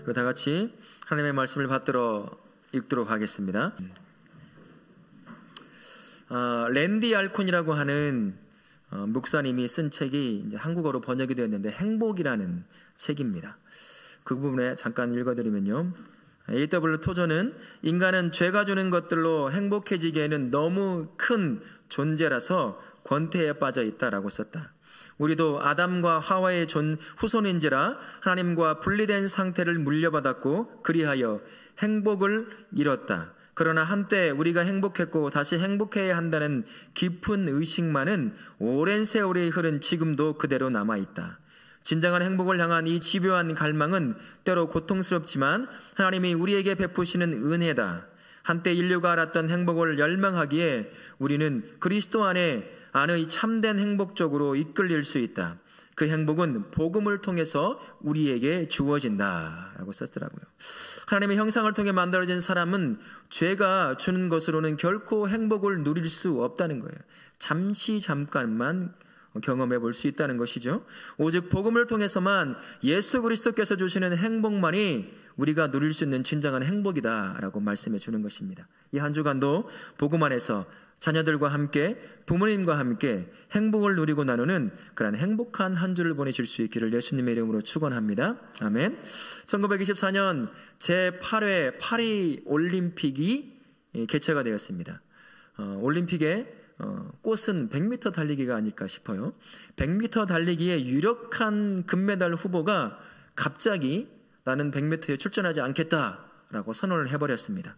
그리고 다 같이 하나님의 말씀을 받들어 읽도록 하겠습니다. 랜디 알콘이라고 하는 목사님이 쓴 책이 이제 한국어로 번역이 되었는데 행복이라는 책입니다. 그 부분에 잠깐 읽어드리면요, A.W. 토저는 인간은 죄가 주는 것들로 행복해지기에는 너무 큰 존재라서 권태에 빠져 있다라고 썼다. 우리도 아담과 하와의 후손인지라 하나님과 분리된 상태를 물려받았고 그리하여 행복을 잃었다. 그러나 한때 우리가 행복했고 다시 행복해야 한다는 깊은 의식만은 오랜 세월이 흐른 지금도 그대로 남아있다. 진정한 행복을 향한 이 집요한 갈망은 때로 고통스럽지만 하나님이 우리에게 베푸시는 은혜다. 한때 인류가 알았던 행복을 열망하기에 우리는 그리스도 안의 참된 행복 쪽으로 이끌릴 수 있다. 그 행복은 복음을 통해서 우리에게 주어진다 라고 썼더라고요. 하나님의 형상을 통해 만들어진 사람은 죄가 주는 것으로는 결코 행복을 누릴 수 없다는 거예요. 잠깐만 경험해 볼 수 있다는 것이죠. 오직 복음을 통해서만 예수 그리스도께서 주시는 행복만이 우리가 누릴 수 있는 진정한 행복이다라고 말씀해 주는 것입니다. 이 한 주간도 복음 안에서 자녀들과 함께, 부모님과 함께 행복을 누리고 나누는 그런 행복한 한 주를 보내실 수 있기를 예수님의 이름으로 축원합니다. 아멘. 1924년 제8회 파리 올림픽이 개최가 되었습니다. 올림픽의 꽃은 100m 달리기가 아닐까 싶어요. 100m 달리기의 유력한 금메달 후보가 갑자기 나는 100m에 출전하지 않겠다라고 선언을 해버렸습니다.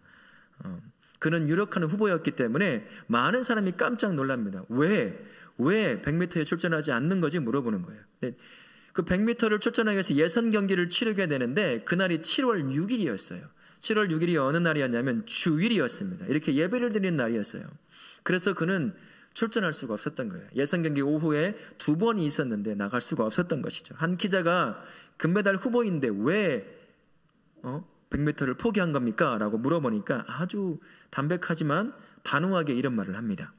그는 유력한 후보였기 때문에 많은 사람이 깜짝 놀랍니다. 왜 100m에 출전하지 않는 거지 물어보는 거예요. 그 100m를 출전하기 위해서 예선 경기를 치르게 되는데 그날이 7월 6일이었어요. 7월 6일이 어느 날이었냐면 주일이었습니다. 이렇게 예배를 드리는 날이었어요. 그래서 그는 출전할 수가 없었던 거예요. 예선 경기 오후에 2번이 있었는데 나갈 수가 없었던 것이죠. 한 기자가 금메달 후보인데 왜 100m를 포기한 겁니까? 라고 물어보니까 아주 담백하지만 단호하게 이런 말을 합니다.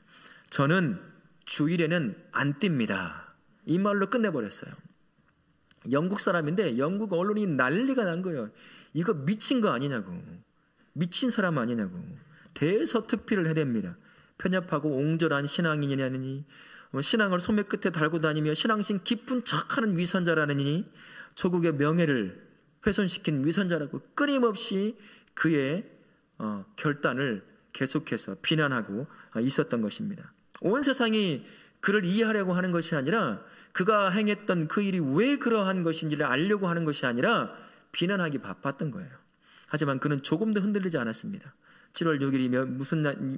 저는 주일에는 안 뜁니다. 이 말로 끝내버렸어요. 영국 사람인데 영국 언론이 난리가 난 거예요. 이거 미친 거 아니냐고, 미친 사람 아니냐고 대서특필을 해댑니다. 편협하고 옹졸한 신앙인이냐니, 신앙을 소매 끝에 달고 다니며 신앙심 깊은 척하는 위선자라느니, 조국의 명예를 훼손시킨 위선자라고 끊임없이 그의 결단을 계속해서 비난하고 있었던 것입니다. 온 세상이 그를 이해하려고 하는 것이 아니라, 그가 행했던 그 일이 왜 그러한 것인지를 알려고 하는 것이 아니라 비난하기 바빴던 거예요. 하지만 그는 조금도 흔들리지 않았습니다. 7월 6일이면 무슨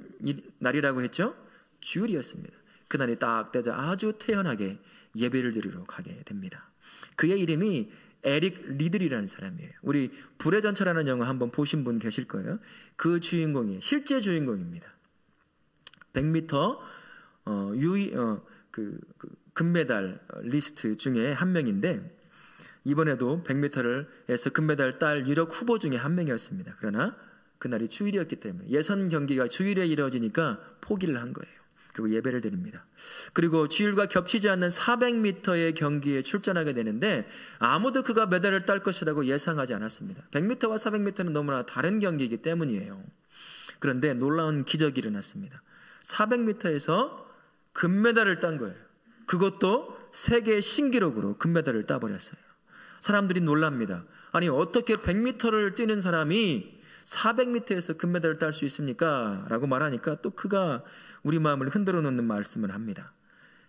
날이라고 했죠? 주일이었습니다. 그날이 딱 되자 아주 태연하게 예배를 드리러 가게 됩니다. 그의 이름이 에릭 리들이라는 사람이에요. 우리 불의 전차라는 영화 한번 보신 분 계실 거예요. 그 주인공이 실제 주인공입니다. 100m 금메달 리스트 중에 한 명인데, 이번에도 100m에서 금메달 딸 유력 후보 중에 한 명이었습니다. 그러나 그날이 주일이었기 때문에, 예선 경기가 주일에 이루어지니까 포기를 한 거예요. 그리고 예배를 드립니다. 그리고 주일과 겹치지 않는 400m의 경기에 출전하게 되는데 아무도 그가 메달을 딸 것이라고 예상하지 않았습니다. 100m와 400m는 너무나 다른 경기이기 때문이에요. 그런데 놀라운 기적이 일어났습니다. 400m에서 금메달을 딴 거예요. 그것도 세계 신기록으로 금메달을 따버렸어요. 사람들이 놀랍니다. 아니, 어떻게 100m를 뛰는 사람이 400m에서 금메달을 딸 수 있습니까? 라고 말하니까 또 그가 우리 마음을 흔들어 놓는 말씀을 합니다.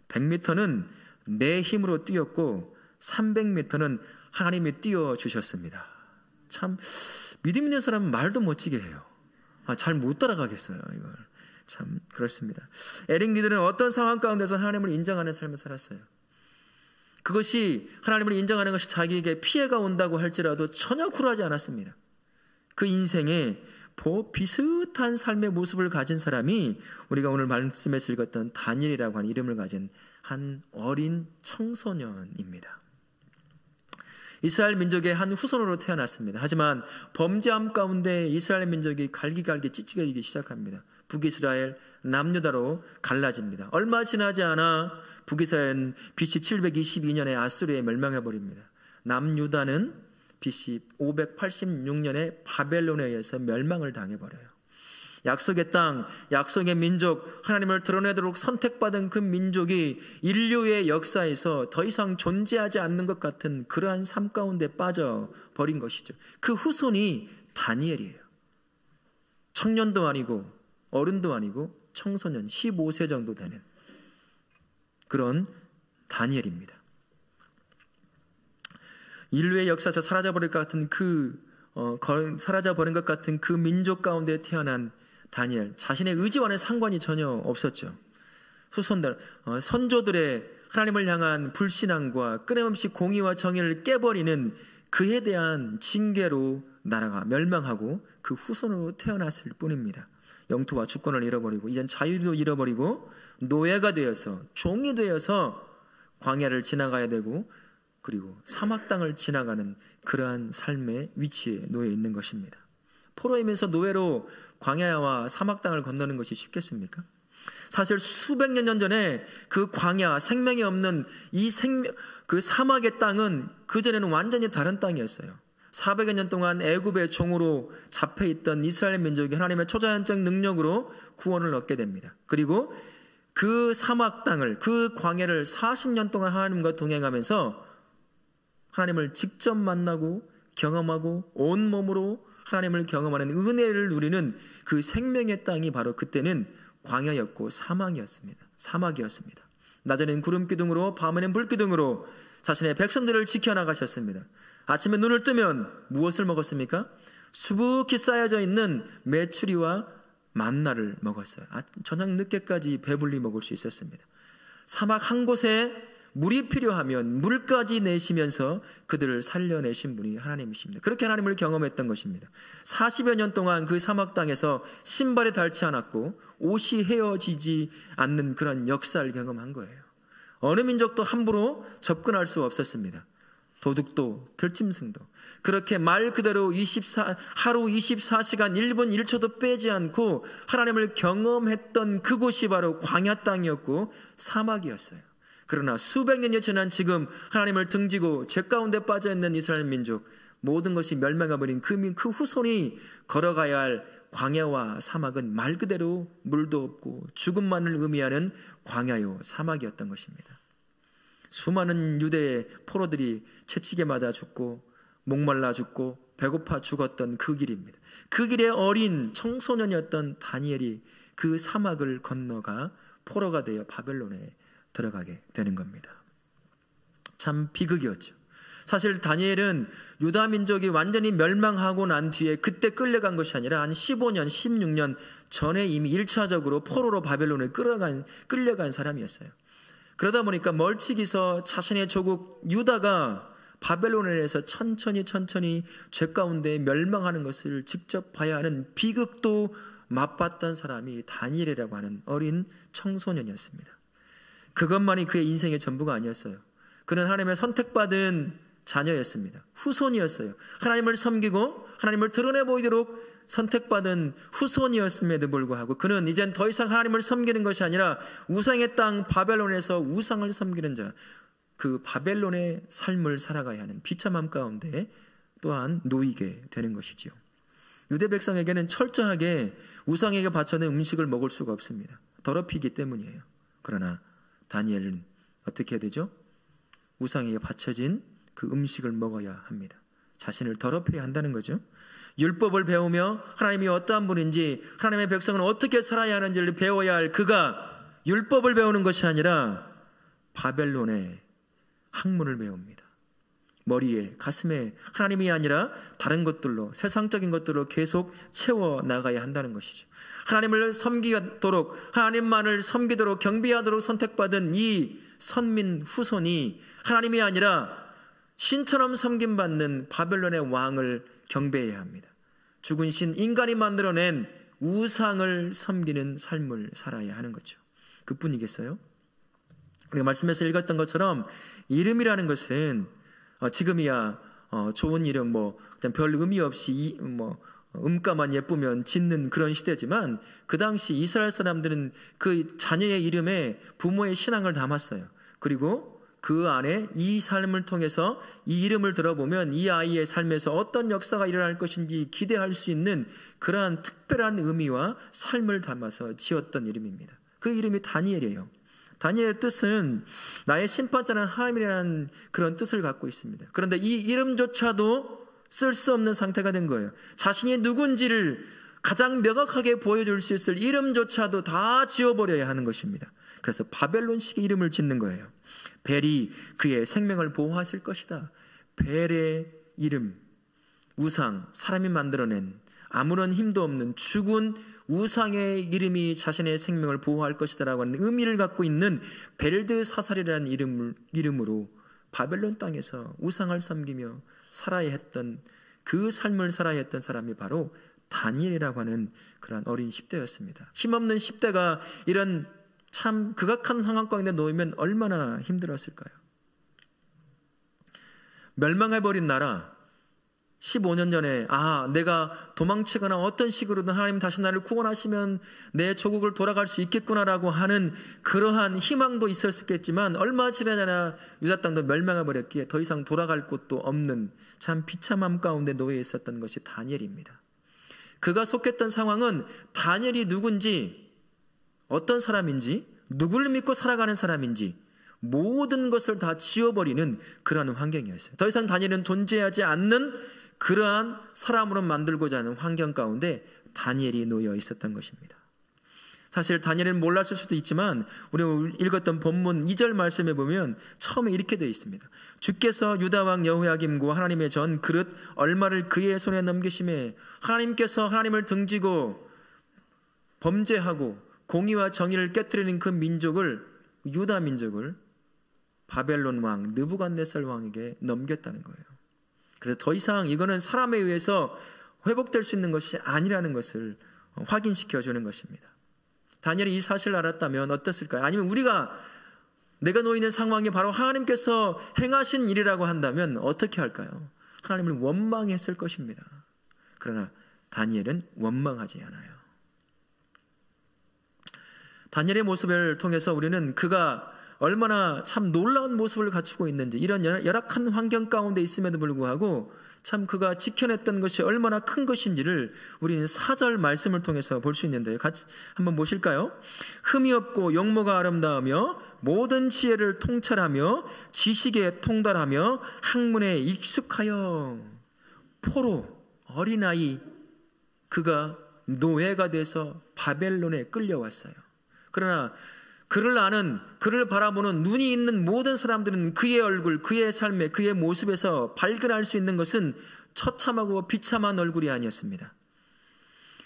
100m는 내 힘으로 뛰었고 300m는 하나님이 띄워주셨습니다. 참 믿음 있는 사람은 말도 멋지게 해요. 잘 못 따라가겠어요, 이걸. 참 그렇습니다. 에릭 리들은 어떤 상황 가운데서 하나님을 인정하는 삶을 살았어요. 그것이, 하나님을 인정하는 것이 자기에게 피해가 온다고 할지라도 전혀 굴하지 않았습니다. 그 인생에 비슷한 삶의 모습을 가진 사람이 우리가 오늘 말씀에서 읽었던 다니엘이라고 하는 이름을 가진 한 어린 청소년입니다. 이스라엘 민족의 한 후손으로 태어났습니다. 하지만 범죄함 가운데 이스라엘 민족이 갈기갈기 찢어지기 시작합니다. 북이스라엘, 남유다로 갈라집니다. 얼마 지나지 않아 북이스라엘은 BC 722년에 아수르에 멸망해버립니다. 남유다는 BC 586년에 바벨론에 의해서 멸망을 당해버려요. 약속의 땅, 약속의 민족, 하나님을 드러내도록 선택받은 그 민족이 인류의 역사에서 더 이상 존재하지 않는 것 같은 그러한 삶 가운데 빠져버린 것이죠. 그 후손이 다니엘이에요. 청년도 아니고 어른도 아니고 청소년 15세 정도 되는 그런 다니엘입니다. 인류의 역사에서 사라져버릴 것 같은 사라져버린 것 같은 그 민족 가운데 태어난 다니엘, 자신의 의지와는 상관이 전혀 없었죠. 후손들, 선조들의 하나님을 향한 불신앙과 끊임없이 공의와 정의를 깨버리는 그에 대한 징계로 나라가 멸망하고 그 후손으로 태어났을 뿐입니다. 영토와 주권을 잃어버리고 이젠 자유도 잃어버리고 노예가 되어서 종이 되어서 광야를 지나가야 되고 그리고 사막 땅을 지나가는 그러한 삶의 위치에 놓여 있는 것입니다. 포로이면서 노예로 광야와 사막 땅을 건너는 것이 쉽겠습니까? 사실 수백 년 전에 그 광야, 생명이 없는 그 사막의 땅은 그전에는 완전히 다른 땅이었어요. 400여 년 동안 애굽의 종으로 잡혀있던 이스라엘 민족이 하나님의 초자연적 능력으로 구원을 얻게 됩니다. 그리고 그 사막 땅을, 그 광야를 40년 동안 하나님과 동행하면서 하나님을 직접 만나고 경험하고 온몸으로 하나님을 경험하는 은혜를 누리는 그 생명의 땅이 바로 그때는 광야였고 사막이었습니다. 낮에는 구름 기둥으로 밤에는 불 기둥으로 자신의 백성들을 지켜나가셨습니다. 아침에 눈을 뜨면 무엇을 먹었습니까? 수북히 쌓여져 있는 메추리와 만나를 먹었어요. 저녁 늦게까지 배불리 먹을 수 있었습니다. 사막 한 곳에 물이 필요하면 물까지 내시면서 그들을 살려내신 분이 하나님이십니다. 그렇게 하나님을 경험했던 것입니다. 40여 년 동안 그 사막 땅에서 신발이 닳지 않았고 옷이 헤어지지 않는 그런 역사를 경험한 거예요. 어느 민족도 함부로 접근할 수 없었습니다. 도둑도 들짐승도 그렇게 말 그대로 하루 24시간 1분 1초도 빼지 않고 하나님을 경험했던 그곳이 바로 광야 땅이었고 사막이었어요. 그러나 수백 년이 지난 지금 하나님을 등지고 죄 가운데 빠져있는 이스라엘 민족, 모든 것이 멸망해버린 그 후손이 걸어가야 할 광야와 사막은 말 그대로 물도 없고 죽음만을 의미하는 광야요 사막이었던 것입니다. 수많은 유대의 포로들이 채찍에 맞아 죽고 목말라 죽고 배고파 죽었던 그 길입니다. 그 길에 어린 청소년이었던 다니엘이 그 사막을 건너가 포로가 되어 바벨론에 들어가게 되는 겁니다. 참 비극이었죠. 사실 다니엘은 유다 민족이 완전히 멸망하고 난 뒤에 그때 끌려간 것이 아니라 한 15년, 16년 전에 이미 1차적으로 포로로 바벨론에 끌려간 사람이었어요. 그러다 보니까 멀찍이서 자신의 조국 유다가 바벨론에 의해서 천천히 죄 가운데 멸망하는 것을 직접 봐야 하는 비극도 맛봤던 사람이 다니엘이라고 하는 어린 청소년이었습니다. 그것만이 그의 인생의 전부가 아니었어요. 그는 하나님의 선택받은 자녀였습니다. 후손이었어요. 하나님을 섬기고 하나님을 드러내 보이도록 선택받은 후손이었음에도 불구하고 그는 이젠 더 이상 하나님을 섬기는 것이 아니라 우상의 땅 바벨론에서 우상을 섬기는 자, 그 바벨론의 삶을 살아가야 하는 비참함 가운데 또한 놓이게 되는 것이지요. 유대 백성에게는 철저하게 우상에게 바쳐낸 음식을 먹을 수가 없습니다. 더럽히기 때문이에요. 그러나 다니엘은 어떻게 해야 되죠? 우상에게 바쳐진 그 음식을 먹어야 합니다. 자신을 더럽혀야 한다는 거죠. 율법을 배우며 하나님이 어떠한 분인지, 하나님의 백성은 어떻게 살아야 하는지를 배워야 할 그가 율법을 배우는 것이 아니라 바벨론의 학문을 배웁니다. 머리에, 가슴에 하나님이 아니라 다른 것들로, 세상적인 것들로 계속 채워나가야 한다는 것이죠. 하나님을 섬기도록, 하나님만을 섬기도록 경배하도록 선택받은 이 선민 후손이 하나님이 아니라 신처럼 섬김받는 바벨론의 왕을 경배해야 합니다. 죽은 신, 인간이 만들어낸 우상을 섬기는 삶을 살아야 하는 거죠. 그뿐이겠어요? 우리가 말씀에서 읽었던 것처럼 이름이라는 것은 지금이야 좋은 이름, 그냥 별 의미 없이 음가만 예쁘면 짓는 그런 시대지만 그 당시 이스라엘 사람들은 그 자녀의 이름에 부모의 신앙을 담았어요. 그리고 그 안에 이 삶을 통해서 이 이름을 들어보면 이 아이의 삶에서 어떤 역사가 일어날 것인지 기대할 수 있는 그러한 특별한 의미와 삶을 담아서 지었던 이름입니다. 그 이름이 다니엘이에요. 다니엘의 뜻은 나의 심판자는 하나님이라는 그런 뜻을 갖고 있습니다. 그런데 이 이름조차도 쓸 수 없는 상태가 된 거예요. 자신이 누군지를 가장 명확하게 보여줄 수 있을 이름조차도 다 지워버려야 하는 것입니다. 그래서 바벨론식 이름을 짓는 거예요. 벨이 그의 생명을 보호하실 것이다. 벨의 이름, 우상, 사람이 만들어낸 아무런 힘도 없는 죽은 우상의 이름이 자신의 생명을 보호할 것이다 라고 하는 의미를 갖고 있는 벨드사살이라는 이름으로 바벨론 땅에서 우상을 섬기며 살아야 했던, 그 삶을 살아야 했던 사람이 바로 다니엘이라고 하는 그런 어린 10대였습니다. 힘없는 10대가 이런 참 극악한 상황 가운데 놓이면 얼마나 힘들었을까요? 멸망해버린 나라, 15년 전에 내가 도망치거나 어떤 식으로든 하나님 다시 나를 구원하시면 내 조국을 돌아갈 수 있겠구나라고 하는 그러한 희망도 있었겠지만 얼마 지나냐 유다 땅도 멸망해버렸기에 더 이상 돌아갈 곳도 없는 참 비참함 가운데 놓여 있었던 것이 다니엘입니다. 그가 속했던 상황은 다니엘이 누군지, 어떤 사람인지, 누구를 믿고 살아가는 사람인지 모든 것을 다 지워버리는 그러한 환경이었어요. 더 이상 다니엘은 존재하지 않는 그러한 사람으로 만들고자 하는 환경 가운데 다니엘이 놓여 있었던 것입니다. 사실 다니엘은 몰랐을 수도 있지만 우리가 읽었던 본문 2절 말씀에 보면 처음에 이렇게 되어 있습니다. 주께서 유다 왕 여호야김과 하나님의 전 그릇 얼마를 그의 손에 넘기심에 하나님께서 하나님을 등지고 범죄하고 공의와 정의를 깨뜨리는 그 민족을, 유다 민족을 바벨론 왕 느부갓네살 왕에게 넘겼다는 거예요. 그래서 더 이상 이거는 사람에 의해서 회복될 수 있는 것이 아니라는 것을 확인시켜 주는 것입니다. 다니엘이 이 사실을 알았다면 어땠을까요? 아니면 내가 놓여 있는 상황이 바로 하나님께서 행하신 일이라고 한다면 어떻게 할까요? 하나님을 원망했을 것입니다. 그러나 다니엘은 원망하지 않아요. 다니엘의 모습을 통해서 우리는 그가 얼마나 참 놀라운 모습을 갖추고 있는지, 이런 열악한 환경 가운데 있음에도 불구하고 참 그가 지켜냈던 것이 얼마나 큰 것인지를 우리는 4절 말씀을 통해서 볼 수 있는데요. 같이 한번 보실까요? 흠이 없고 용모가 아름다우며 모든 지혜를 통찰하며 지식에 통달하며 학문에 익숙하여. 포로, 어린아이, 그가 노예가 돼서 바벨론에 끌려왔어요. 그러나 그를 아는, 그를 바라보는 눈이 있는 모든 사람들은 그의 얼굴, 그의 삶에, 그의 모습에서 발견할 수 있는 것은 처참하고 비참한 얼굴이 아니었습니다.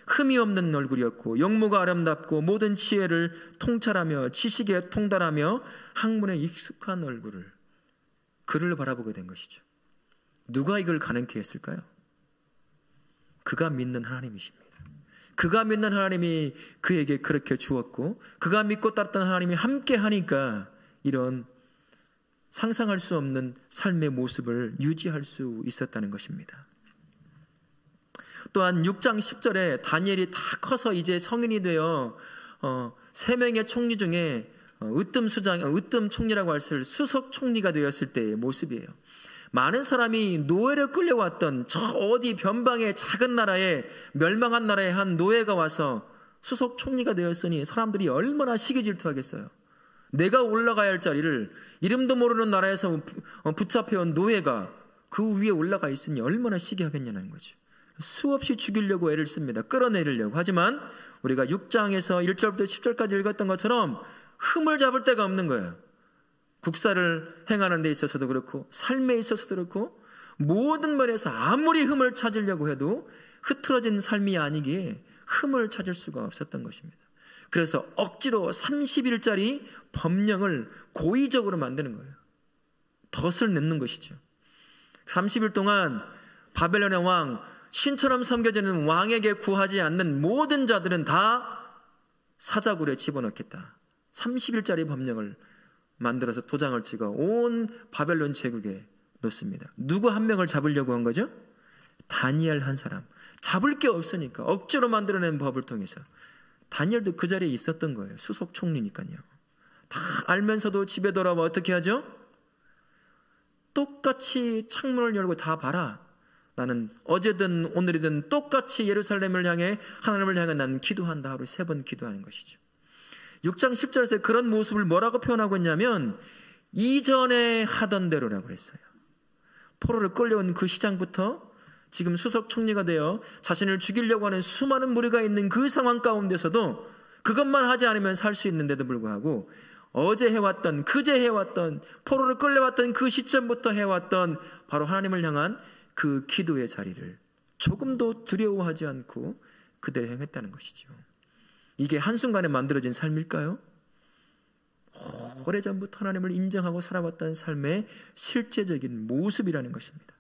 흠이 없는 얼굴이었고 용모가 아름답고 모든 지혜를 통찰하며 지식에 통달하며 학문에 익숙한 얼굴을, 그를 바라보게 된 것이죠. 누가 이걸 가능케 했을까요? 그가 믿는 하나님이십니다. 그가 믿는 하나님이 그에게 그렇게 주었고 그가 믿고 따랐던 하나님이 함께 하니까 이런 상상할 수 없는 삶의 모습을 유지할 수 있었다는 것입니다. 또한 6장 10절에 다니엘이 다 커서 이제 성인이 되어 3명의 총리 중에 으뜸 총리라고 할 수 있을 수석 총리가 되었을 때의 모습이에요. 많은 사람이 노예로 끌려왔던 저 어디 변방의 작은 나라에, 멸망한 나라에 한 노예가 와서 수석 총리가 되었으니 사람들이 얼마나 시기 질투하겠어요. 내가 올라가야 할 자리를 이름도 모르는 나라에서 붙잡혀온 노예가 그 위에 올라가 있으니 얼마나 시기하겠냐는 거죠. 수없이 죽이려고 애를 씁니다. 끌어내리려고. 하지만 우리가 6장에서 1절부터 10절까지 읽었던 것처럼 흠을 잡을 데가 없는 거예요. 국사를 행하는 데 있어서도 그렇고 삶에 있어서도 그렇고 모든 면에서 아무리 흠을 찾으려고 해도 흐트러진 삶이 아니기에 흠을 찾을 수가 없었던 것입니다. 그래서 억지로 30일짜리 법령을 고의적으로 만드는 거예요. 덫을 넣는 것이죠. 30일 동안 바벨론의 왕, 신처럼 섬겨지는 왕에게 구하지 않는 모든 자들은 다 사자굴에 집어넣겠다. 30일짜리 법령을 만들어서 도장을 찍어 온 바벨론 제국에 놓습니다. 누구 한 명을 잡으려고 한 거죠? 다니엘 한 사람. 잡을 게 없으니까 억지로 만들어낸 법을 통해서. 다니엘도 그 자리에 있었던 거예요. 수석 총리니까요. 다 알면서도 집에 돌아와 어떻게 하죠? 똑같이 창문을 열고 다 봐라. 나는 어제든 오늘이든 똑같이 예루살렘을 향해 하나님을 향해 나는 기도한다. 하루 3번 기도하는 것이죠. 6장 10절에서 그런 모습을 뭐라고 표현하고 있냐면 이전에 하던 대로라고 했어요. 포로를 끌려온 그 시장부터 지금 수석 총리가 되어 자신을 죽이려고 하는 수많은 무리가 있는 그 상황 가운데서도 그것만 하지 않으면 살 수 있는데도 불구하고 어제 해왔던, 그제 해왔던, 포로를 끌려왔던 그 시점부터 해왔던 바로 하나님을 향한 그 기도의 자리를 조금도 두려워하지 않고 그대로 행했다는 것이죠. 이게 한순간에 만들어진 삶일까요? 오래전부터 하나님을 인정하고 살아왔던 삶의 실제적인 모습이라는 것입니다.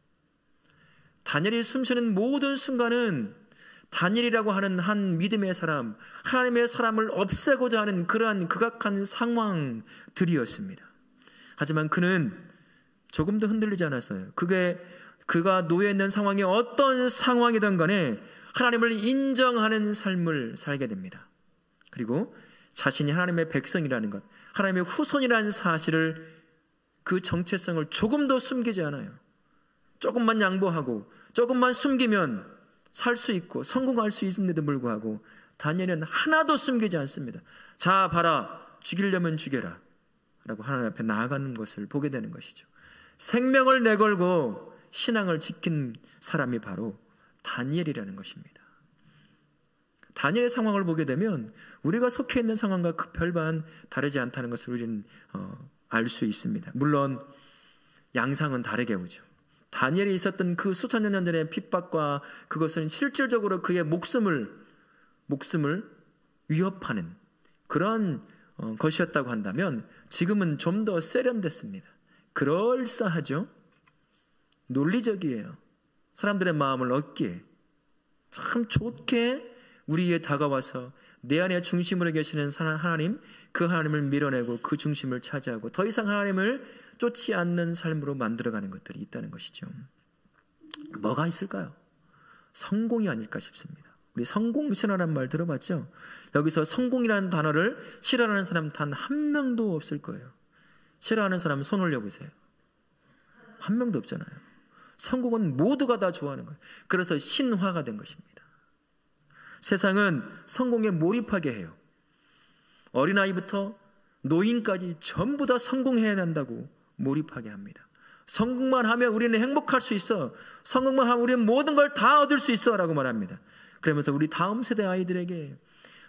다니엘이 숨쉬는 모든 순간은 다니엘이라고 하는 한 믿음의 사람, 하나님의 사람을 없애고자 하는 그러한 극악한 상황들이었습니다. 하지만 그는 조금도 흔들리지 않았어요. 그가 놓여 있는 상황이 어떤 상황이든 간에 하나님을 인정하는 삶을 살게 됩니다. 그리고 자신이 하나님의 백성이라는 것, 하나님의 후손이라는 사실을, 그 정체성을 조금도 숨기지 않아요. 조금만 양보하고 조금만 숨기면 살 수 있고 성공할 수 있는데도 불구하고 다니엘은 하나도 숨기지 않습니다. 자 봐라, 죽이려면 죽여라 라고 하나님 앞에 나아가는 것을 보게 되는 것이죠. 생명을 내걸고 신앙을 지킨 사람이 바로 다니엘이라는 것입니다. 다니엘의 상황을 보게 되면 우리가 속해 있는 상황과 그 별반 다르지 않다는 것을 우리는 알 수 있습니다. 물론 양상은 다르게 오죠. 다니엘이 있었던 그 수천 년 전의 핍박과 그것은 실질적으로 그의 목숨을 위협하는 그런 것이었다고 한다면 지금은 좀 더 세련됐습니다. 그럴싸하죠. 논리적이에요. 사람들의 마음을 얻기에 참 좋게 우리에 다가와서 내 안에 중심으로 계시는 하나님, 그 하나님을 밀어내고 그 중심을 차지하고 더 이상 하나님을 쫓지 않는 삶으로 만들어가는 것들이 있다는 것이죠. 뭐가 있을까요? 성공이 아닐까 싶습니다. 우리 성공신화라는 말 들어봤죠? 여기서 성공이라는 단어를 싫어하는 사람 단 한 명도 없을 거예요. 싫어하는 사람 손 올려보세요. 한 명도 없잖아요. 성공은 모두가 다 좋아하는 거예요. 그래서 신화가 된 것입니다. 세상은 성공에 몰입하게 해요. 어린아이부터 노인까지 전부 다 성공해야 한다고 몰입하게 합니다. 성공만 하면 우리는 행복할 수 있어. 성공만 하면 우리는 모든 걸 다 얻을 수 있어 라고 말합니다. 그러면서 우리 다음 세대 아이들에게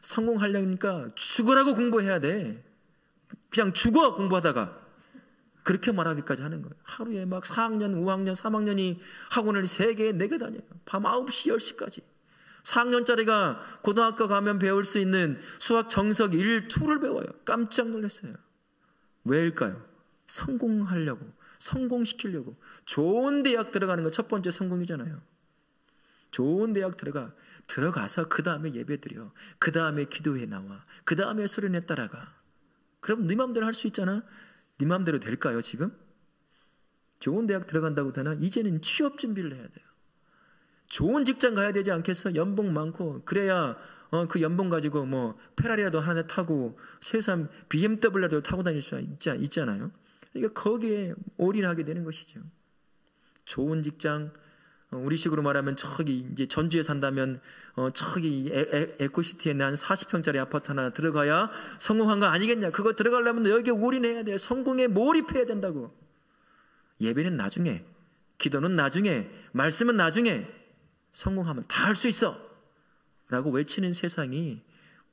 성공하려니까 죽으라고 공부해야 돼. 그냥 죽어 공부하다가. 그렇게 말하기까지 하는 거예요. 하루에 막 4학년, 5학년, 3학년이 학원을 3개, 4개 다녀요. 밤 9시, 10시까지. 4학년짜리가 고등학교 가면 배울 수 있는 수학 정석 1, 2를 배워요. 깜짝 놀랐어요. 왜일까요? 성공하려고, 성공시키려고. 좋은 대학 들어가는 거 첫 번째 성공이잖아요. 좋은 대학 들어가서 그 다음에 예배 드려. 그 다음에 기도회 나와. 그 다음에 수련회 따라가. 그럼 네 맘대로 할 수 있잖아. 네 맘대로 될까요 지금? 좋은 대학 들어간다고 되나? 이제는 취업 준비를 해야 돼요. 좋은 직장 가야 되지 않겠어? 연봉 많고 그래야 그 연봉 가지고 뭐 페라리라도 하나 타고 최소한 BMW라도 타고 다닐 수 있잖아요. 그러니까 거기에 올인하게 되는 것이죠. 좋은 직장, 우리 식으로 말하면 저기 이제 전주에 산다면 저기 에코시티에 한 40평짜리 아파트 하나 들어가야 성공한 거 아니겠냐? 그거 들어가려면 여기에 올인해야 돼요. 성공에 몰입해야 된다고. 예배는 나중에, 기도는 나중에, 말씀은 나중에, 성공하면 다 할 수 있어 라고 외치는 세상이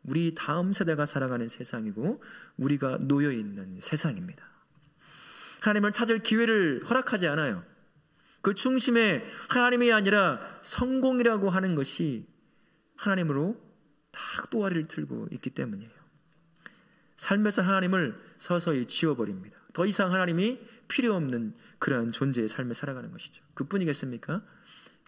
우리 다음 세대가 살아가는 세상이고 우리가 놓여있는 세상입니다. 하나님을 찾을 기회를 허락하지 않아요. 그 중심에 하나님이 아니라 성공이라고 하는 것이 하나님으로 딱 또아리를 틀고 있기 때문이에요. 삶에서 하나님을 서서히 지워버립니다. 더 이상 하나님이 필요 없는 그러한 존재의 삶을 살아가는 것이죠. 그뿐이겠습니까?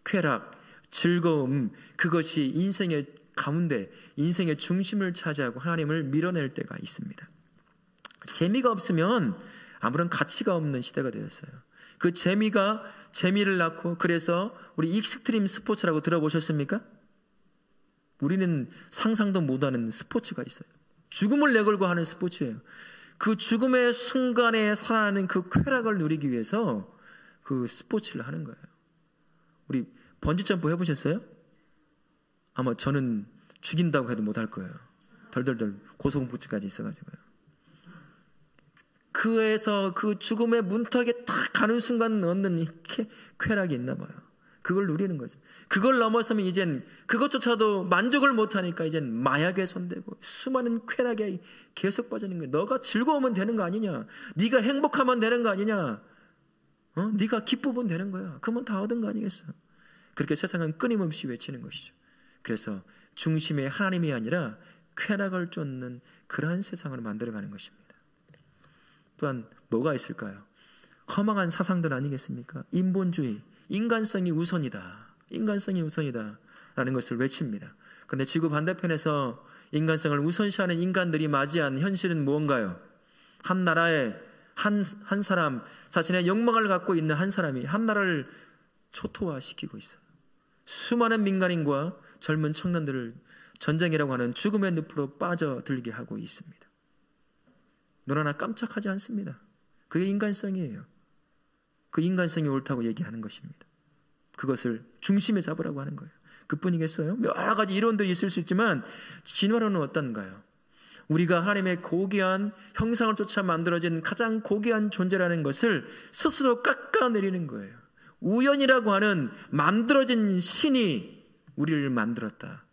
쾌락, 즐거움, 그것이 인생의 가운데, 인생의 중심을 차지하고 하나님을 밀어낼 때가 있습니다. 재미가 없으면 아무런 가치가 없는 시대가 되었어요. 그 재미를 낳고, 그래서 우리 익스트림 스포츠라고 들어보셨습니까? 우리는 상상도 못하는 스포츠가 있어요. 죽음을 내걸고 하는 스포츠예요. 그 죽음의 순간에 살아나는 그 쾌락을 누리기 위해서 그 스포츠를 하는 거예요. 우리 번지점프 해보셨어요? 아마 저는 죽인다고 해도 못할 거예요. 덜덜덜 고소공포증까지 있어가지고요. 그에서 그 죽음의 문턱에 딱 가는 순간 얻는 이 쾌락이 있나 봐요. 그걸 누리는 거죠. 그걸 넘어서면 이젠 그것조차도 만족을 못하니까 이젠 마약에 손대고 수많은 쾌락에 계속 빠지는 거예요. 너가 즐거우면 되는 거 아니냐? 네가 행복하면 되는 거 아니냐? 네가 기쁘면 되는 거야. 그러면 다 얻은 거 아니겠어? 그렇게 세상은 끊임없이 외치는 것이죠. 그래서 중심에 하나님이 아니라 쾌락을 쫓는 그러한 세상으로 만들어가는 것입니다. 또한 뭐가 있을까요? 허망한 사상들 아니겠습니까? 인본주의, 인간성이 우선이다. 인간성이 우선이다 라는 것을 외칩니다. 그런데 지구 반대편에서 인간성을 우선시하는 인간들이 맞이한 현실은 무언가요? 한 나라에 한 사람, 자신의 욕망을 갖고 있는 한 사람이 한 나라를 초토화시키고 있어요. 수많은 민간인과 젊은 청년들을 전쟁이라고 하는 죽음의 늪으로 빠져들게 하고 있습니다. 눈 하나 깜짝하지 않습니다. 그게 인간성이에요. 그 인간성이 옳다고 얘기하는 것입니다. 그것을 중심에 잡으라고 하는 거예요. 그뿐이겠어요? 여러 가지 이론들이 있을 수 있지만 진화론은 어떤가요? 우리가 하나님의 고귀한 형상을 쫓아 만들어진 가장 고귀한 존재라는 것을 스스로 깎아내리는 거예요. 우연이라고 하는 만들어진 신이 우리를 만들었다.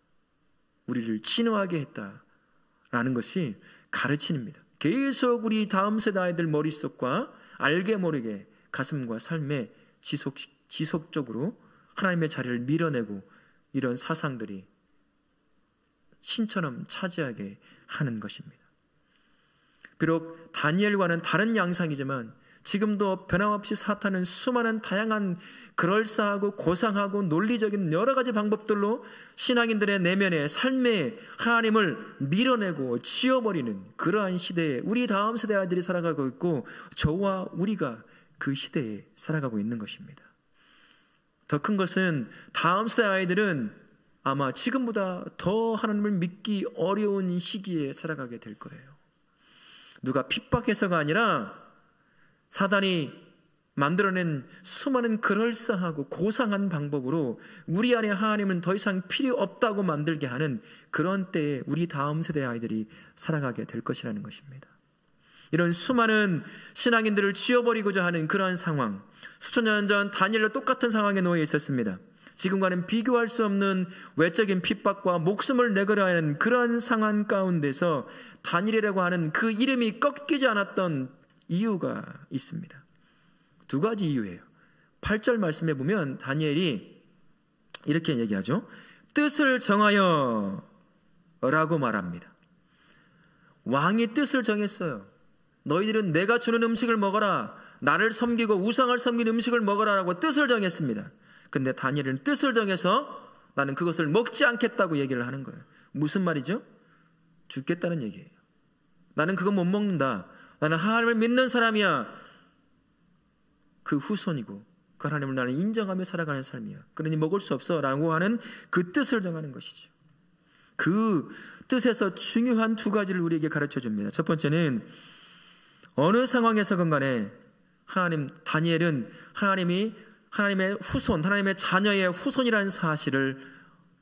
우리를 진화하게 했다라는 것이 가르침입니다. 계속 우리 다음 세대 아이들 머릿속과 알게 모르게 가슴과 삶에 지속적으로 하나님의 자리를 밀어내고 이런 사상들이 신처럼 차지하게 하는 것입니다. 비록 다니엘과는 다른 양상이지만 지금도 변함없이 사탄은 수많은 다양한 그럴싸하고 고상하고 논리적인 여러 가지 방법들로 신앙인들의 내면의 삶에 하나님을 밀어내고 치워버리는 그러한 시대에 우리 다음 세대 아이들이 살아가고 있고 저와 우리가 그 시대에 살아가고 있는 것입니다. 더 큰 것은 다음 세대 아이들은 아마 지금보다 더 하나님을 믿기 어려운 시기에 살아가게 될 거예요. 누가 핍박해서가 아니라 사단이 만들어낸 수많은 그럴싸하고 고상한 방법으로 우리 안에 하나님은 더 이상 필요 없다고 만들게 하는 그런 때에 우리 다음 세대 아이들이 살아가게 될 것이라는 것입니다. 이런 수많은 신앙인들을 치워버리고자 하는 그러한 상황, 수천 년 전 다니엘과 똑같은 상황에 놓여 있었습니다. 지금과는 비교할 수 없는 외적인 핍박과 목숨을 내걸어야 하는 그러한 상황 가운데서 다니엘이라고 하는 그 이름이 꺾이지 않았던 이유가 있습니다. 두 가지 이유예요. 8절 말씀에 보면 다니엘이 이렇게 얘기하죠. 뜻을 정하여 라고 말합니다. 왕이 뜻을 정했어요. 너희들은 내가 주는 음식을 먹어라. 나를 섬기고 우상을 섬긴 음식을 먹어라 라고 뜻을 정했습니다. 근데 다니엘은 뜻을 정해서 나는 그것을 먹지 않겠다고 얘기를 하는 거예요. 무슨 말이죠? 죽겠다는 얘기예요. 나는 그거 못 먹는다. 나는 하나님을 믿는 사람이야. 그 후손이고 그 하나님을 나는 인정하며 살아가는 삶이야. 그러니 먹을 수 없어 라고 하는 그 뜻을 정하는 것이죠. 그 뜻에서 중요한 두 가지를 우리에게 가르쳐 줍니다. 첫 번째는 어느 상황에서건 간에 다니엘은 하나님의 후손, 하나님의 자녀의 후손이라는 사실을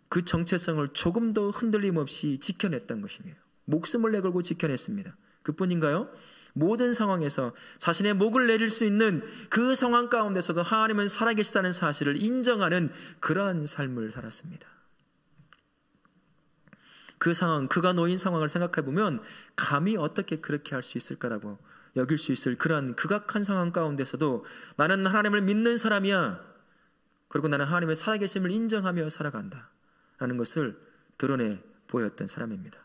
그 정체성을 조금 더 흔들림 없이 지켜냈던 것이에요. 목숨을 내걸고 지켜냈습니다. 그뿐인가요? 모든 상황에서 자신의 목을 내릴 수 있는 그 상황 가운데서도 하나님은 살아계시다는 사실을 인정하는 그러한 삶을 살았습니다. 그 상황, 그가 놓인 상황을 생각해 보면 감히 어떻게 그렇게 할 수 있을까라고 여길 수 있을 그러한 극악한 상황 가운데서도 나는 하나님을 믿는 사람이야. 그리고 나는 하나님의 살아계심을 인정하며 살아간다 라는 것을 드러내 보였던 사람입니다.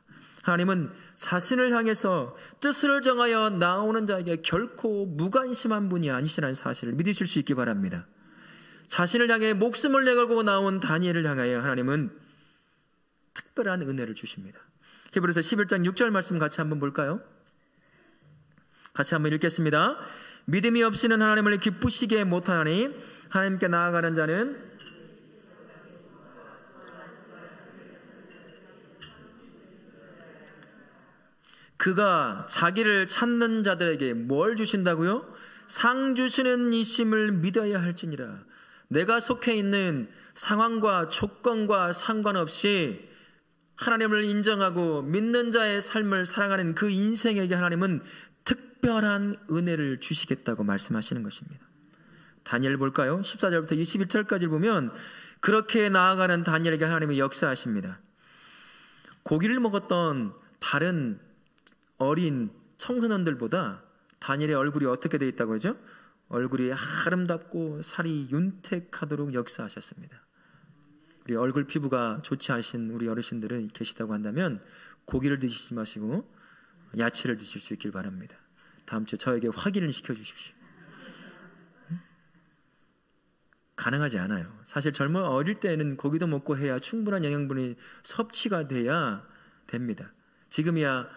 하나님은 자신을 향해서 뜻을 정하여 나오는 자에게 결코 무관심한 분이 아니시라는 사실을 믿으실 수 있기 바랍니다. 자신을 향해 목숨을 내걸고 나온 다니엘을 향하여 하나님은 특별한 은혜를 주십니다. 히브리서 11장 6절 말씀 같이 한번 볼까요? 같이 한번 읽겠습니다. 믿음이 없이는 하나님을 기쁘시게 못하나니 하나님께 나아가는 자는 그가 자기를 찾는 자들에게 뭘 주신다고요? 상 주시는 이심을 믿어야 할지니라. 내가 속해 있는 상황과 조건과 상관없이 하나님을 인정하고 믿는 자의 삶을 살아가는 그 인생에게 하나님은 특별한 은혜를 주시겠다고 말씀하시는 것입니다. 다니엘 볼까요? 14절부터 21절까지 보면 그렇게 나아가는 다니엘에게 하나님이 역사하십니다. 고기를 먹었던 다른 어린 청소년들보다 다니엘의 얼굴이 어떻게 되어 있다고 하죠? 얼굴이 아름답고 살이 윤택하도록 역사하셨습니다. 우리 얼굴 피부가 좋지 않으신 우리 어르신들은 계시다고 한다면 고기를 드시지 마시고 야채를 드실 수 있길 바랍니다. 다음 주에 저에게 확인을 시켜주십시오. 가능하지 않아요. 사실 어릴 때는 고기도 먹고 해야 충분한 영양분이 섭취가 돼야 됩니다. 지금이야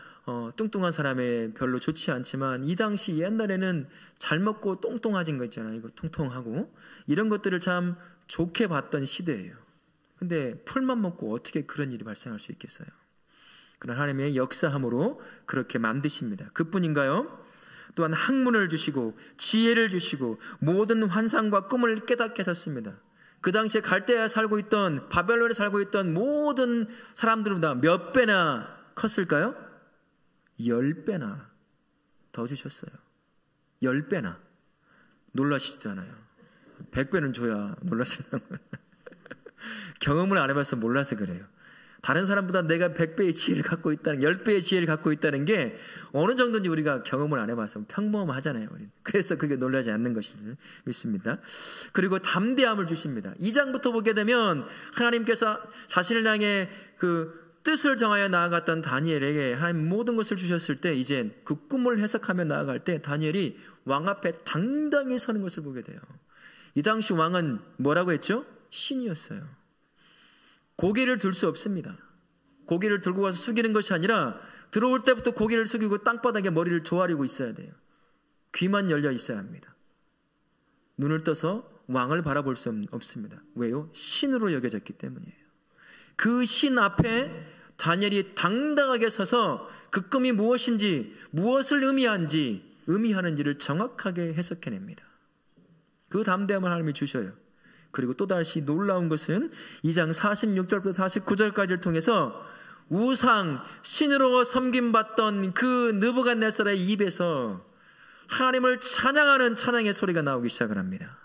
뚱뚱한 사람에 별로 좋지 않지만 이 당시 옛날에는 잘 먹고 똥똥해진 거 있잖아요. 이거 통통하고 이런 것들을 참 좋게 봤던 시대예요. 근데 풀만 먹고 어떻게 그런 일이 발생할 수 있겠어요? 그러나 하나님의 역사함으로 그렇게 만드십니다. 그뿐인가요? 또한 학문을 주시고 지혜를 주시고 모든 환상과 꿈을 깨닫게 하셨습니다. 그 당시에 갈대아에 살고 있던 바벨론에 살고 있던 모든 사람들보다 몇 배나 컸을까요? 10배나 더 주셨어요. 10배나. 놀라시지도 않아요. 100배는 줘야 놀라시는 거예요. 경험을 안 해봐서 몰라서 그래요. 다른 사람보다 내가 100배의 지혜를 갖고 있다는, 10배의 지혜를 갖고 있다는 게 어느 정도인지 우리가 경험을 안 해봐서 평범하잖아요. 우리는. 그래서 그게 놀라지 않는 것을 믿습니다. 그리고 담대함을 주십니다. 2장부터 보게 되면 하나님께서 자신을 향해 그 뜻을 정하여 나아갔던 다니엘에게 하나님 모든 것을 주셨을 때 이제 그 꿈을 해석하며 나아갈 때 다니엘이 왕 앞에 당당히 서는 것을 보게 돼요. 이 당시 왕은 뭐라고 했죠? 신이었어요. 고개를 들 수 없습니다. 고개를 들고 가서 숙이는 것이 아니라 들어올 때부터 고개를 숙이고 땅바닥에 머리를 조아리고 있어야 돼요. 귀만 열려 있어야 합니다. 눈을 떠서 왕을 바라볼 수 없습니다. 왜요? 신으로 여겨졌기 때문이에요. 그 신 앞에 다니엘이 당당하게 서서 그 꿈이 무엇인지, 무엇을 의미하는지를 정확하게 해석해냅니다. 그 담대함을 하나님이 주셔요. 그리고 또다시 놀라운 것은 2장 46절부터 49절까지를 통해서 우상, 신으로 섬김받던 그 느부갓네살의 입에서 하나님을 찬양하는 찬양의 소리가 나오기 시작을 합니다.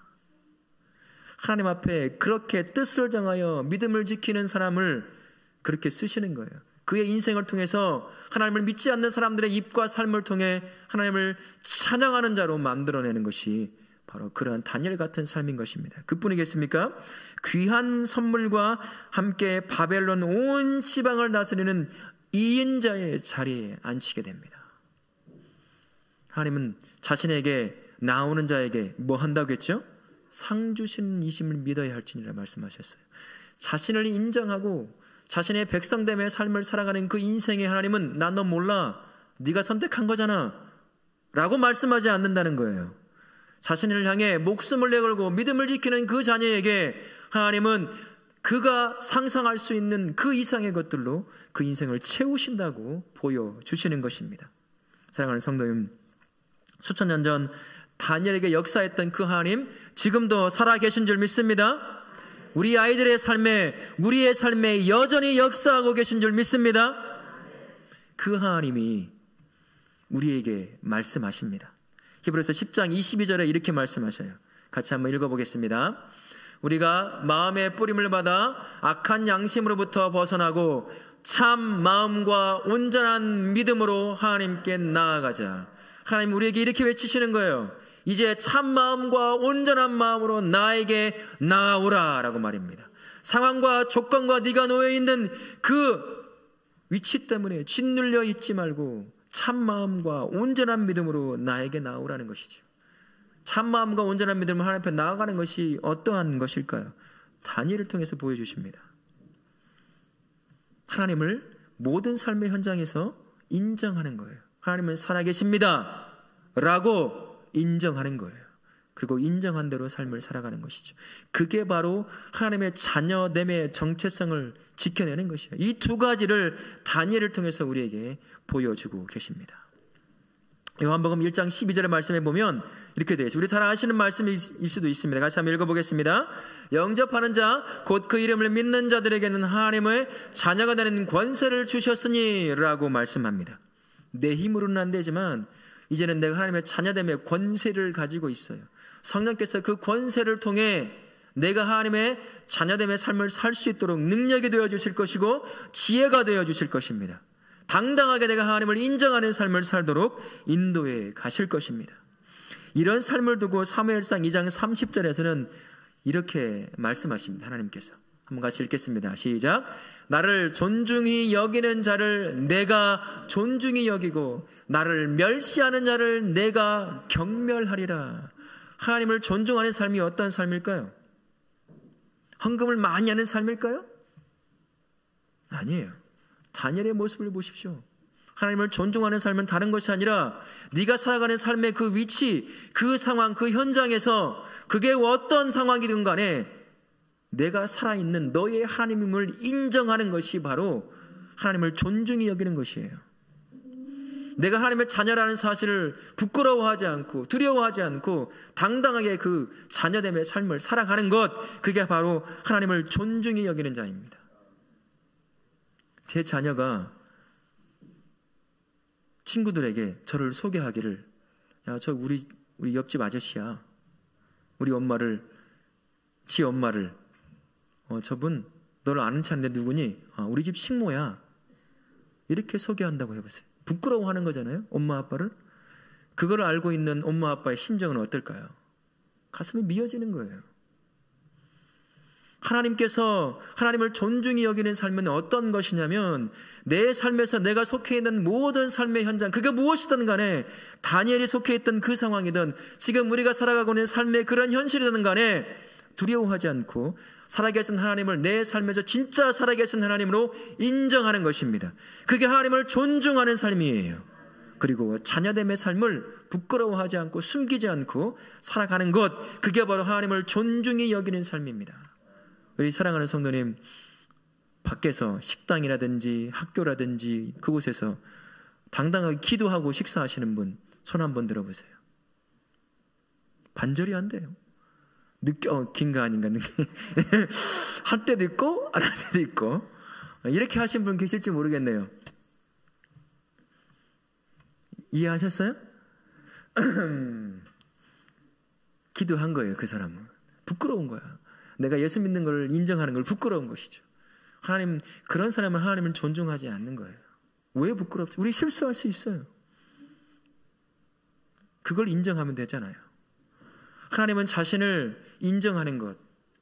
하나님 앞에 그렇게 뜻을 정하여 믿음을 지키는 사람을 그렇게 쓰시는 거예요. 그의 인생을 통해서 하나님을 믿지 않는 사람들의 입과 삶을 통해 하나님을 찬양하는 자로 만들어내는 것이 바로 그러한 다니엘 같은 삶인 것입니다. 그뿐이겠습니까? 귀한 선물과 함께 바벨론 온 지방을 다스리는 이인자의 자리에 앉히게 됩니다. 하나님은 자신에게 나오는 자에게 뭐 한다고 했죠? 상 주시는 이심을 믿어야 할지니라 말씀하셨어요. 자신을 인정하고 자신의 백성됨의 삶을 살아가는 그 인생에 하나님은 난 너 몰라, 네가 선택한 거잖아 라고 말씀하지 않는다는 거예요. 자신을 향해 목숨을 내걸고 믿음을 지키는 그 자녀에게 하나님은 그가 상상할 수 있는 그 이상의 것들로 그 인생을 채우신다고 보여주시는 것입니다. 사랑하는 성도님, 수천 년 전 다니엘에게 역사했던 그 하나님 지금도 살아계신 줄 믿습니다. 우리 아이들의 삶에, 우리의 삶에 여전히 역사하고 계신 줄 믿습니다. 그 하나님이 우리에게 말씀하십니다. 히브리서 10장 22절에 이렇게 말씀하셔요. 같이 한번 읽어보겠습니다. 우리가 마음의 뿌림을 받아 악한 양심으로부터 벗어나고 참 마음과 온전한 믿음으로 하나님께 나아가자. 하나님 우리에게 이렇게 외치시는 거예요. 이제 참 마음과 온전한 마음으로 나에게 나아오라 라고 말입니다. 상황과 조건과 네가 놓여있는 그 위치 때문에 짓눌려 있지 말고 참 마음과 온전한 믿음으로 나에게 나오라는 것이죠. 참 마음과 온전한 믿음으로 하나님 앞에 나아가는 것이 어떠한 것일까요? 다니엘을 통해서 보여주십니다. 하나님을 모든 삶의 현장에서 인정하는 거예요. 하나님은 살아계십니다 라고 인정하는 거예요. 그리고 인정한 대로 삶을 살아가는 것이죠. 그게 바로 하나님의 자녀됨의 정체성을 지켜내는 것이에요. 이 두 가지를 다니엘을 통해서 우리에게 보여주고 계십니다. 요한복음 1장 12절의 말씀에 보면 이렇게 되어 있어요. 우리 잘 아시는 말씀일 수도 있습니다. 같이 한번 읽어보겠습니다. 영접하는 자 곧 그 이름을 믿는 자들에게는 하나님의 자녀가 되는 권세를 주셨으니 라고 말씀합니다. 내 힘으로는 안 되지만 이제는 내가 하나님의 자녀됨의 권세를 가지고 있어요. 성령께서 그 권세를 통해 내가 하나님의 자녀됨의 삶을 살 수 있도록 능력이 되어주실 것이고 지혜가 되어주실 것입니다. 당당하게 내가 하나님을 인정하는 삶을 살도록 인도해 가실 것입니다. 이런 삶을 두고 사무엘상 2장 30절에서는 이렇게 말씀하십니다. 하나님께서 한번 같이 읽겠습니다. 시작. 나를 존중히 여기는 자를 내가 존중히 여기고 나를 멸시하는 자를 내가 경멸하리라. 하나님을 존중하는 삶이 어떤 삶일까요? 헌금을 많이 하는 삶일까요? 아니에요. 다니엘의 모습을 보십시오. 하나님을 존중하는 삶은 다른 것이 아니라 네가 살아가는 삶의 그 위치, 그 상황, 그 현장에서 그게 어떤 상황이든 간에 내가 살아있는 너의 하나님임을 인정하는 것이 바로 하나님을 존중히 여기는 것이에요. 내가 하나님의 자녀라는 사실을 부끄러워하지 않고 두려워하지 않고 당당하게 그 자녀됨의 삶을 살아가는 것, 그게 바로 하나님을 존중히 여기는 자입니다. 제 자녀가 친구들에게 저를 소개하기를, 야, 저 우리 옆집 아저씨야. 우리 엄마를, 지 엄마를, 저분 너를 아는 체 않는데 누구니? 우리 집 식모야. 이렇게 소개한다고 해보세요. 부끄러워하는 거잖아요. 엄마 아빠를. 그걸 알고 있는 엄마 아빠의 심정은 어떨까요? 가슴이 미어지는 거예요. 하나님께서 하나님을 존중히 여기는 삶은 어떤 것이냐면 내 삶에서 내가 속해 있는 모든 삶의 현장, 그게 무엇이든 간에 다니엘이 속해 있던 그 상황이든 지금 우리가 살아가고 있는 삶의 그런 현실이든 간에 두려워하지 않고 살아계신 하나님을 내 삶에서 진짜 살아계신 하나님으로 인정하는 것입니다. 그게 하나님을 존중하는 삶이에요. 그리고 자녀됨의 삶을 부끄러워하지 않고 숨기지 않고 살아가는 것, 그게 바로 하나님을 존중히 여기는 삶입니다. 우리 사랑하는 성도님, 밖에서 식당이라든지 학교라든지 그곳에서 당당하게 기도하고 식사하시는 분 손 한번 들어보세요. 반절이 안 돼요. 긴가 아닌가 할 때도 있고 안 할 때도 있고 이렇게 하신 분 계실지 모르겠네요. 이해하셨어요? 기도한 거예요. 그 사람은 부끄러운 거야. 내가 예수 믿는 걸 인정하는 걸 부끄러운 것이죠. 하나님, 그런 사람은 하나님을 존중하지 않는 거예요. 왜 부끄럽죠? 우리 실수할 수 있어요. 그걸 인정하면 되잖아요. 하나님은 자신을 인정하는 것,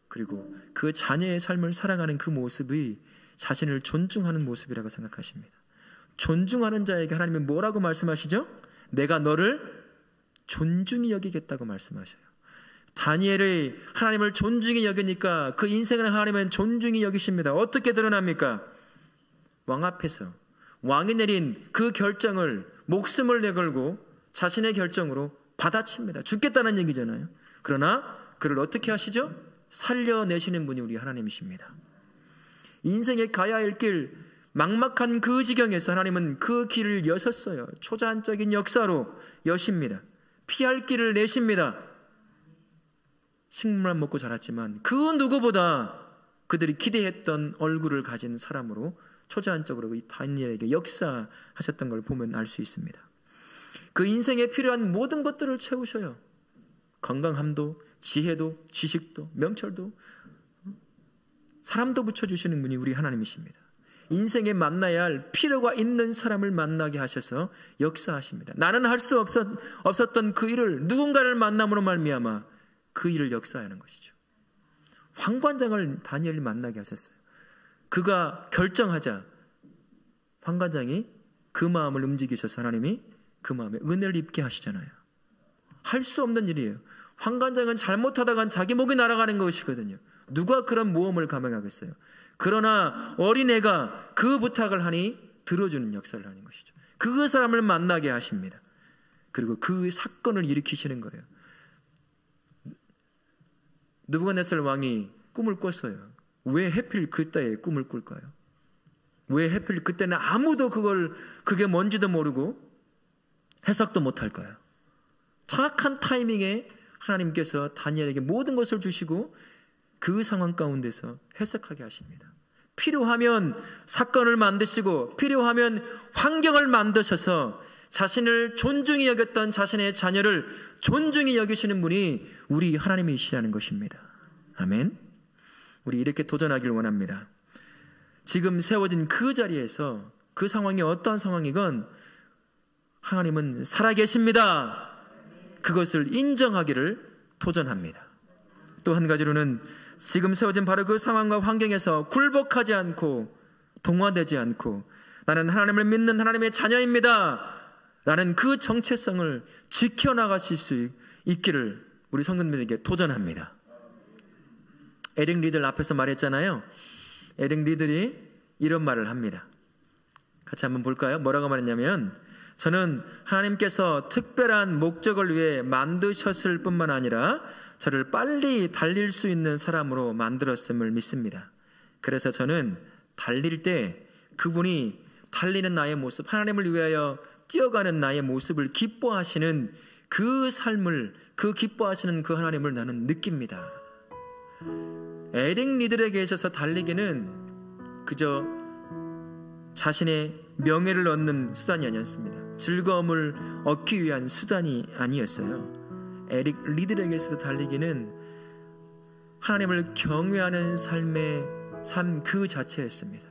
그리고 그 자녀의 삶을 살아가는 그 모습이 자신을 존중하는 모습이라고 생각하십니다. 존중하는 자에게 하나님은 뭐라고 말씀하시죠? 내가 너를 존중히 여기겠다고 말씀하셔요. 다니엘의 하나님을 존중히 여기니까 그 인생을 하나님은 존중히 여기십니다. 어떻게 드러납니까? 왕 앞에서 왕이 내린 그 결정을 목숨을 내걸고 자신의 결정으로 받아칩니다. 죽겠다는 얘기잖아요. 그러나 그를 어떻게 하시죠? 살려내시는 분이 우리 하나님이십니다. 인생의 가야 할 길, 막막한 그 지경에서 하나님은 그 길을 여셨어요. 초자연적인 역사로 여십니다. 피할 길을 내십니다. 식물만 먹고 자랐지만 그 누구보다 그들이 기대했던 얼굴을 가진 사람으로 초자연적으로 이 다니엘에게 역사하셨던 걸 보면 알 수 있습니다. 그 인생에 필요한 모든 것들을 채우셔요. 건강함도, 지혜도, 지식도, 명철도, 사람도 붙여주시는 분이 우리 하나님이십니다. 인생에 만나야 할 필요가 있는 사람을 만나게 하셔서 역사하십니다. 나는 할 수 없었던 그 일을 누군가를 만남으로 말미암아 그 일을 역사하는 것이죠. 황관장을 다니엘이 만나게 하셨어요. 그가 결정하자 황관장이 그 마음을 움직이셔서 하나님이 그 마음에 은혜를 입게 하시잖아요. 할 수 없는 일이에요. 황관장은 잘못하다간 자기 목이 날아가는 것이거든요. 누가 그런 모험을 감행하겠어요? 그러나 어린애가 그 부탁을 하니 들어주는 역사를 하는 것이죠. 그 사람을 만나게 하십니다. 그리고 그 사건을 일으키시는 거예요. 느부갓네살 왕이 꿈을 꿨어요. 왜 하필 그때에 꿈을 꿀까요? 왜 하필 그때는 아무도 그게 뭔지도 모르고 해석도 못할 거예요. 정확한 타이밍에 하나님께서 다니엘에게 모든 것을 주시고 그 상황 가운데서 해석하게 하십니다. 필요하면 사건을 만드시고 필요하면 환경을 만드셔서 자신을 존중히 여겼던 자신의 자녀를 존중히 여기시는 분이 우리 하나님이시라는 것입니다. 아멘. 우리 이렇게 도전하길 원합니다. 지금 세워진 그 자리에서 그 상황이 어떠한 상황이건 하나님은 살아계십니다. 그것을 인정하기를 도전합니다. 또 한 가지로는 지금 세워진 바로 그 상황과 환경에서 굴복하지 않고 동화되지 않고 나는 하나님을 믿는 하나님의 자녀입니다 라는 그 정체성을 지켜나가실 수 있기를 우리 성도님들에게 도전합니다. 에릭 리들 앞에서 말했잖아요. 에릭 리들이 이런 말을 합니다. 같이 한번 볼까요? 뭐라고 말했냐면, 저는 하나님께서 특별한 목적을 위해 만드셨을 뿐만 아니라 저를 빨리 달릴 수 있는 사람으로 만들었음을 믿습니다. 그래서 저는 달릴 때 그분이 달리는 나의 모습, 하나님을 위하여 뛰어가는 나의 모습을 기뻐하시는 그 삶을, 그 기뻐하시는 그 하나님을 나는 느낍니다. 에릭 리들에게 있어서 달리기는 그저 자신의 명예를 얻는 수단이 아니었습니다. 즐거움을 얻기 위한 수단이 아니었어요. 에릭 리들에게 있어서 달리기는 하나님을 경외하는 삶의 삶 그 자체였습니다.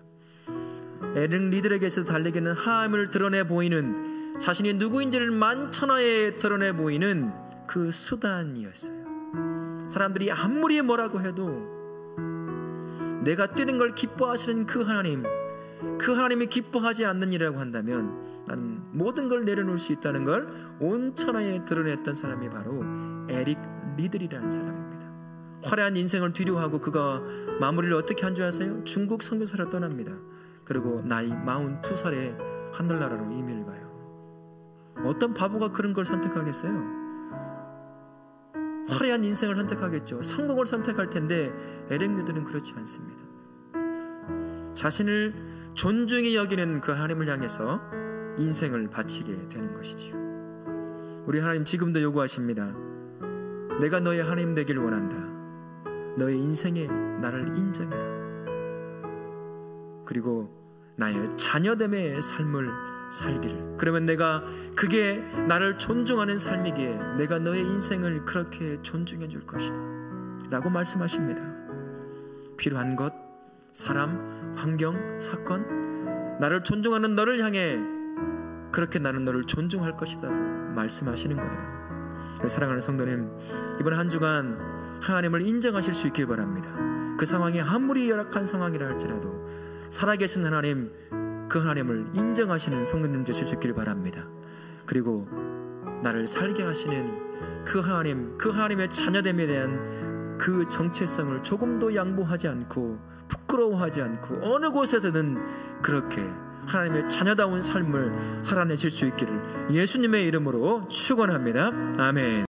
에릭 리들에게 있어서 달리기는 하나님을 드러내 보이는, 자신이 누구인지를 만천하에 드러내 보이는 그 수단이었어요. 사람들이 아무리 뭐라고 해도 내가 뛰는 걸 기뻐하시는 그 하나님, 그 하나님이 기뻐하지 않는 일이라고 한다면 나는 모든 걸 내려놓을 수 있다는 걸 온 천하에 드러냈던 사람이 바로 에릭 리들이라는 사람입니다. 화려한 인생을 뒤로하고 그가 마무리를 어떻게 한 줄 아세요? 중국 선교사로 떠납니다. 그리고 나이 42살에 하늘나라로 이민을 가요. 어떤 바보가 그런 걸 선택하겠어요? 화려한 인생을 선택하겠죠. 성공을 선택할 텐데 에릭 리들은 그렇지 않습니다. 자신을 존중히 여기는 그 하나님을 향해서 인생을 바치게 되는 것이지요. 우리 하나님 지금도 요구하십니다. 내가 너의 하나님 되길 원한다. 너의 인생에 나를 인정해라. 그리고 나의 자녀됨의 삶을 살기를. 그러면 내가 그게 나를 존중하는 삶이기에 내가 너의 인생을 그렇게 존중해 줄 것이다 라고 말씀하십니다. 필요한 것, 사람, 환경, 사건, 나를 존중하는 너를 향해 그렇게 나는 너를 존중할 것이다 말씀하시는 거예요. 사랑하는 성도님, 이번 한 주간 하나님을 인정하실 수 있길 바랍니다. 그 상황이 아무리 열악한 상황이라 할지라도 살아계신 하나님, 그 하나님을 인정하시는 성도님 되실 수 있길 바랍니다. 그리고 나를 살게 하시는 그 하나님, 그 하나님의 자녀됨에 대한 그 정체성을 조금도 양보하지 않고 부끄러워하지 않고 어느 곳에서든 그렇게 하나님의 자녀다운 삶을 살아내실 수 있기를 예수님의 이름으로 축원합니다. 아멘.